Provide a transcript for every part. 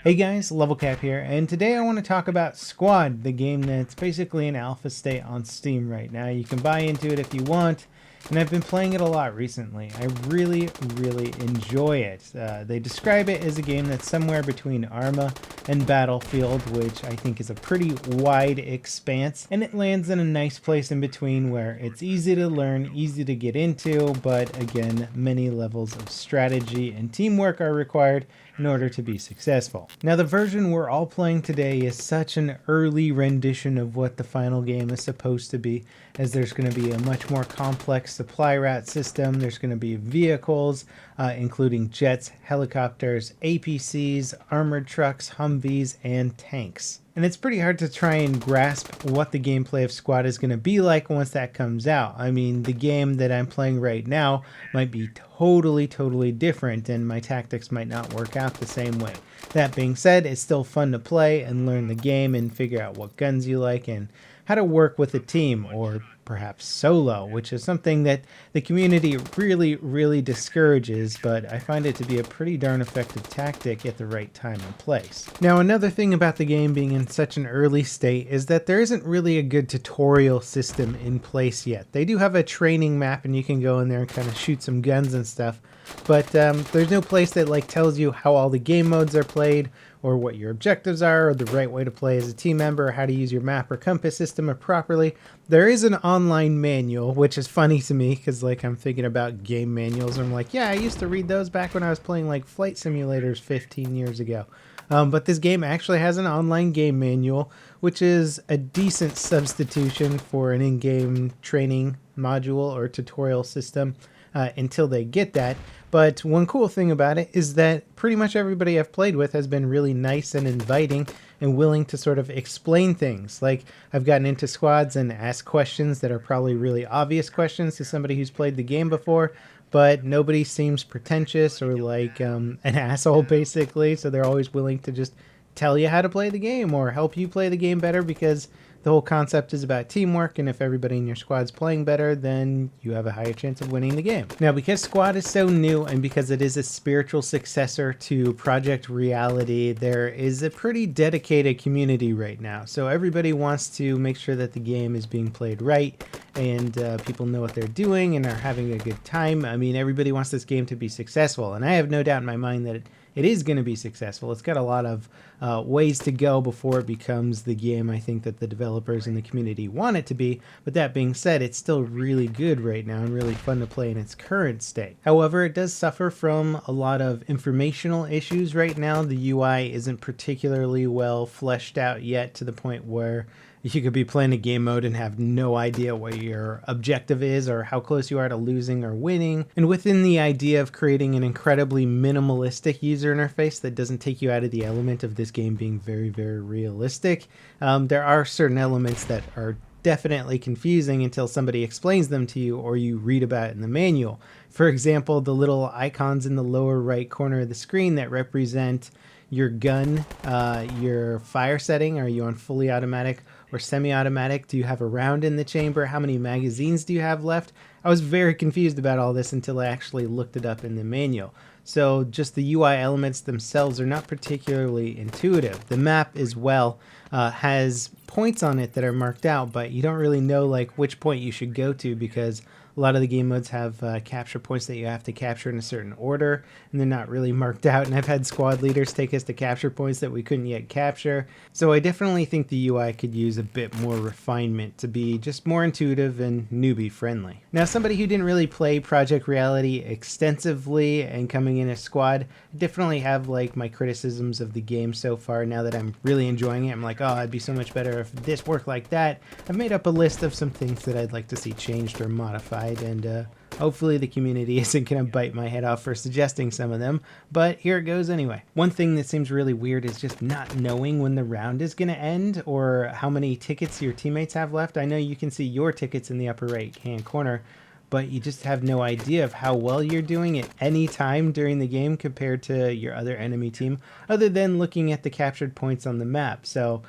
Hey guys, LevelCap here, and today I want to talk about Squad, the game that's basically an alpha state on Steam right now. You can buy into it if you want, and I've been playing it a lot recently. I really enjoy it. They describe it as a game that's somewhere between Arma and Battlefield, which I think is a pretty wide expanse, and it lands in a nice place in between where it's easy to learn, easy to get into, but again, many levels of strategy and teamwork are required in order to be successful. Now, the version we're all playing today is such an early rendition of what the final game is supposed to be, as there's going to be a much more complex supply route system. There's going to be vehicles, including jets, helicopters, APCs, armored trucks, Humvees, and tanks. And it's pretty hard to try and grasp what the gameplay of Squad is going to be like once that comes out. I mean, the game that I'm playing right now might be totally different, and my tactics might not work out the same way. That being said, it's still fun to play and learn the game and figure out what guns you like and how to work with a team, or perhaps solo, which is something that the community really discourages, but I find it to be a pretty darn effective tactic at the right time and place. Now, another thing about the game being in such an early state is that there isn't really a good tutorial system in place yet. They do have a training map and you can go in there and kind of shoot some guns and stuff, but there's no place that tells you how all the game modes are played, or what your objectives are, or the right way to play as a team member, or how to use your map or compass system properly. There is an online manual, which is funny to me because I'm thinking about game manuals and I'm like, yeah, I used to read those back when I was playing flight simulators 15 years ago. But this game actually has an online game manual, which is a decent substitution for an in-game training module or tutorial system until they get that. But one cool thing about it is that pretty much everybody I've played with has been really nice and inviting and willing to sort of explain things. I've gotten into squads and asked questions that are probably really obvious questions to somebody who's played the game before, but nobody seems pretentious or an asshole, basically. So they're always willing to just tell you how to play the game or help you play the game better, because the whole concept is about teamwork, and if everybody in your squad's playing better, then you have a higher chance of winning the game. Now, because Squad is so new and because it is a spiritual successor to Project Reality, there is a pretty dedicated community right now. So everybody wants to make sure that the game is being played right and people know what they're doing and are having a good time. I mean, everybody wants this game to be successful, and I have no doubt in my mind that it is going to be successful. It's got a lot of ways to go before it becomes the game I think that the developers and the community want it to be. But that being said, it's still really good right now and really fun to play in its current state. However, it does suffer from a lot of informational issues right now. The UI isn't particularly well fleshed out yet, to the point where you could be playing a game mode and have no idea what your objective is or how close you are to losing or winning. And within the idea of creating an incredibly minimalistic user interface that doesn't take you out of the element of this game being very realistic, there are certain elements that are definitely confusing until somebody explains them to you or you read about it in the manual. For example, the little icons in the lower right corner of the screen that represent your gun, your fire setting. Are you on fully automatic or semi-automatic? Do you have a round in the chamber? How many magazines do you have left? I was very confused about all this until I actually looked it up in the manual. So just the UI elements themselves are not particularly intuitive. The map as well has points on it that are marked out, but you don't really know which point you should go to, because a lot of the game modes have capture points that you have to capture in a certain order, and they're not really marked out. And I've had squad leaders take us to capture points that we couldn't yet capture. So I definitely think the UI could use a bit more refinement to be just more intuitive and newbie friendly. Now, somebody who didn't really play Project Reality extensively and coming in a squad, I definitely have my criticisms of the game so far. Now that I'm really enjoying it, I'm like, oh, it'd be so much better if this worked like that. I've made up a list of some things that I'd like to see changed or modified, and hopefully the community isn't going to bite my head off for suggesting some of them, but here it goes anyway. One thing that seems really weird is just not knowing when the round is going to end or how many tickets your teammates have left. I know you can see your tickets in the upper right hand corner, but you just have no idea of how well you're doing at any time during the game compared to your other enemy team, other than looking at the captured points on the map. So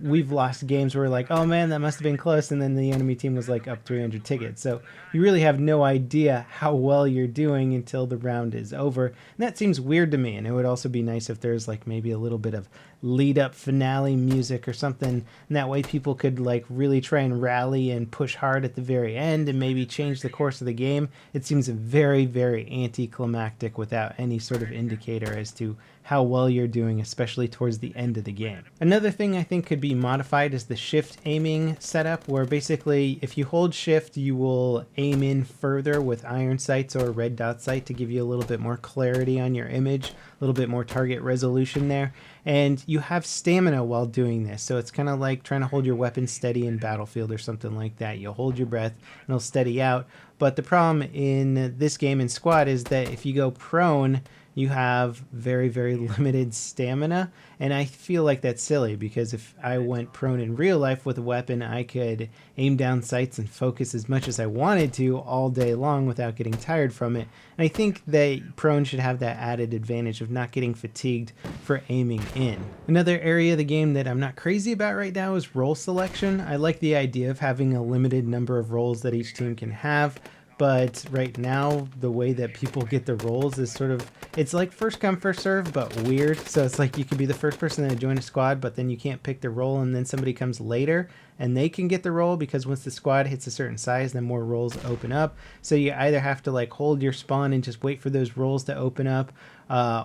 we've lost games where we're like, oh man, that must have been close, and then the enemy team was like up 300 tickets. So you really have no idea how well you're doing until the round is over. And that seems weird to me, and it would also be nice if there's like maybe a little bit of lead up finale music or something, and that way people could like really try and rally and push hard at the very end and maybe change the course of the game. It seems very, very anticlimactic without any sort of indicator as to how well you're doing, especially towards the end of the game. Another thing I think could be modified is the shift aiming setup, where basically if you hold shift, you will aim in further with iron sights or red dot sight to give you a little bit more clarity on your image, a little bit more target resolution there. And you have stamina while doing this, so it's kind of like trying to hold your weapon steady in Battlefield or something like that. You'll hold your breath and it'll steady out. But the problem in this game in Squad is that if you go prone, you have very, very limited stamina, and I feel like that's silly, because if I went prone in real life with a weapon, I could aim down sights and focus as much as I wanted to all day long without getting tired from it. And I think that prone should have that added advantage of not getting fatigued for aiming in. Another area of the game that I'm not crazy about right now is role selection. I like the idea of having a limited number of roles that each team can have. But right now, the way that people get the roles is sort of, it's like first come, first serve, but weird. So it's like you could be the first person to join a squad, but then you can't pick the role, and then somebody comes later and they can get the role, because once the squad hits a certain size, then more roles open up. So you either have to like hold your spawn and just wait for those roles to open up,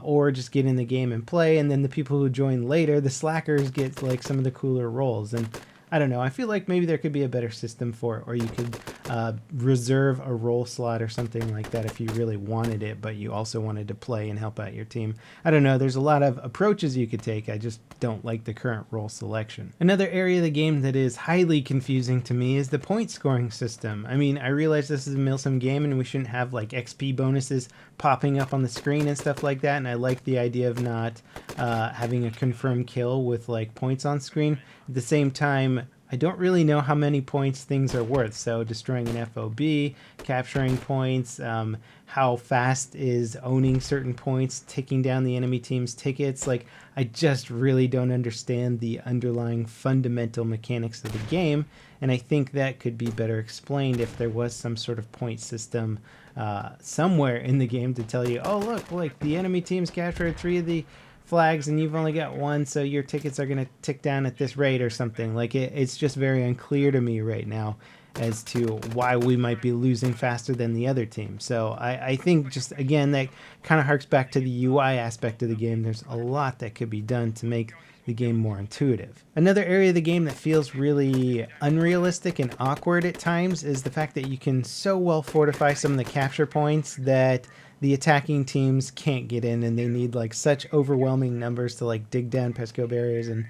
or just get in the game and play. And then the people who join later, the slackers, get like some of the cooler roles. And I don't know. I feel like maybe there could be a better system for it, or you could reserve a role slot or something like that if you really wanted it, but you also wanted to play and help out your team. I don't know. There's a lot of approaches you could take. I just don't like the current role selection. Another area of the game that is highly confusing to me is the point scoring system. I mean, I realize this is a Milsim game and we shouldn't have like XP bonuses popping up on the screen and stuff like that, and I like the idea of not having a confirmed kill with like points on screen. At the same time, I don't really know how many points things are worth. So destroying an FOB, capturing points, how fast is owning certain points, taking down the enemy team's tickets. Like, I just really don't understand the underlying fundamental mechanics of the game. And I think that could be better explained if there was some sort of point system somewhere in the game to tell you, oh, look, like the enemy team's captured 3 of the flags and you've only got 1, so your tickets are going to tick down at this rate or something. Like, it's just very unclear to me right now as to why we might be losing faster than the other team. So I think, just again, that kind of harks back to the UI aspect of the game. There's a lot that could be done to make the game more intuitive. Another area of the game that feels really unrealistic and awkward at times is the fact that you can so well fortify some of the capture points that the attacking teams can't get in, and they need like such overwhelming numbers to like dig down pesco barriers and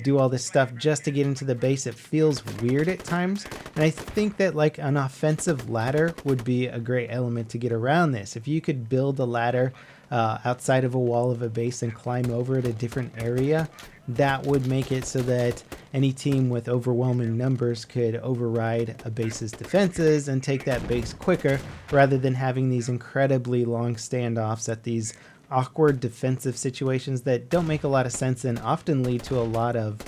do all this stuff just to get into the base. It feels weird at times, and I think that like an offensive ladder would be a great element to get around this. If you could build a ladder outside of a wall of a base and climb over at a different area, that would make it so that any team with overwhelming numbers could override a base's defenses and take that base quicker, rather than having these incredibly long standoffs at these awkward defensive situations that don't make a lot of sense and often lead to a lot of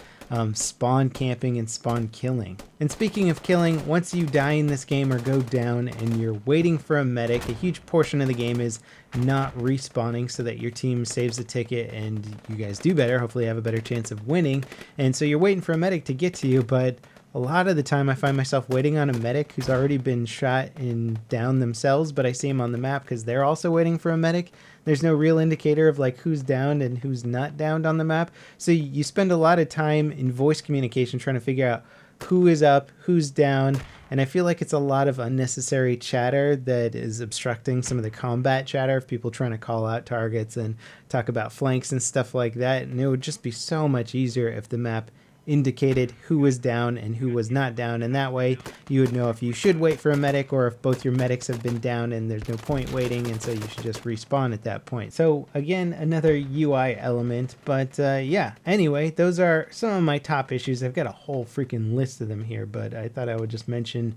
spawn camping and spawn killing. And speaking of killing, once you die in this game or go down and you're waiting for a medic, a huge portion of the game is not respawning so that your team saves a ticket and you guys do better. Hopefully you have a better chance of winning. And so you're waiting for a medic to get to you, but a lot of the time I find myself waiting on a medic who's already been shot and down themselves, but I see them on the map because they're also waiting for a medic. There's no real indicator of like who's downed and who's not downed on the map. So you spend a lot of time in voice communication trying to figure out who is up, who's down, and I feel like it's a lot of unnecessary chatter that is obstructing some of the combat chatter of people trying to call out targets and talk about flanks and stuff like that. And it would just be so much easier if the map indicated who was down and who was not down, and that way you would know if you should wait for a medic or if both your medics have been down and there's no point waiting, and so you should just respawn at that point. So again, another UI element, but yeah, anyway, those are some of my top issues. I've got a whole freaking list of them here, but I thought I would just mention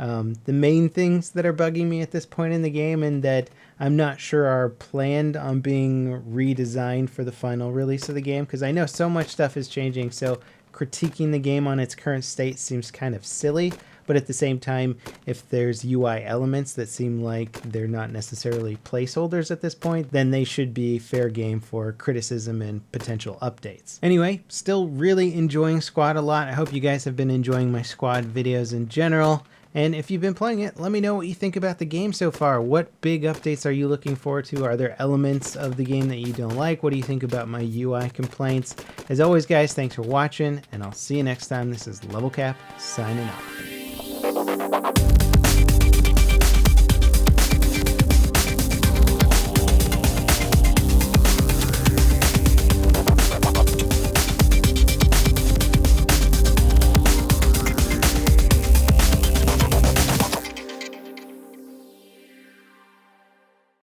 The main things that are bugging me at this point in the game and that I'm not sure are planned on being redesigned for the final release of the game, because I know so much stuff is changing, so critiquing the game on its current state seems kind of silly. But at the same time, if there's UI elements that seem like they're not necessarily placeholders at this point, then they should be fair game for criticism and potential updates. Anyway, still really enjoying Squad a lot. I hope you guys have been enjoying my Squad videos in general. And if you've been playing it, let me know what you think about the game so far. What big updates are you looking forward to? Are there elements of the game that you don't like? What do you think about my UI complaints? As always, guys, thanks for watching, and I'll see you next time. This is LevelCap signing off.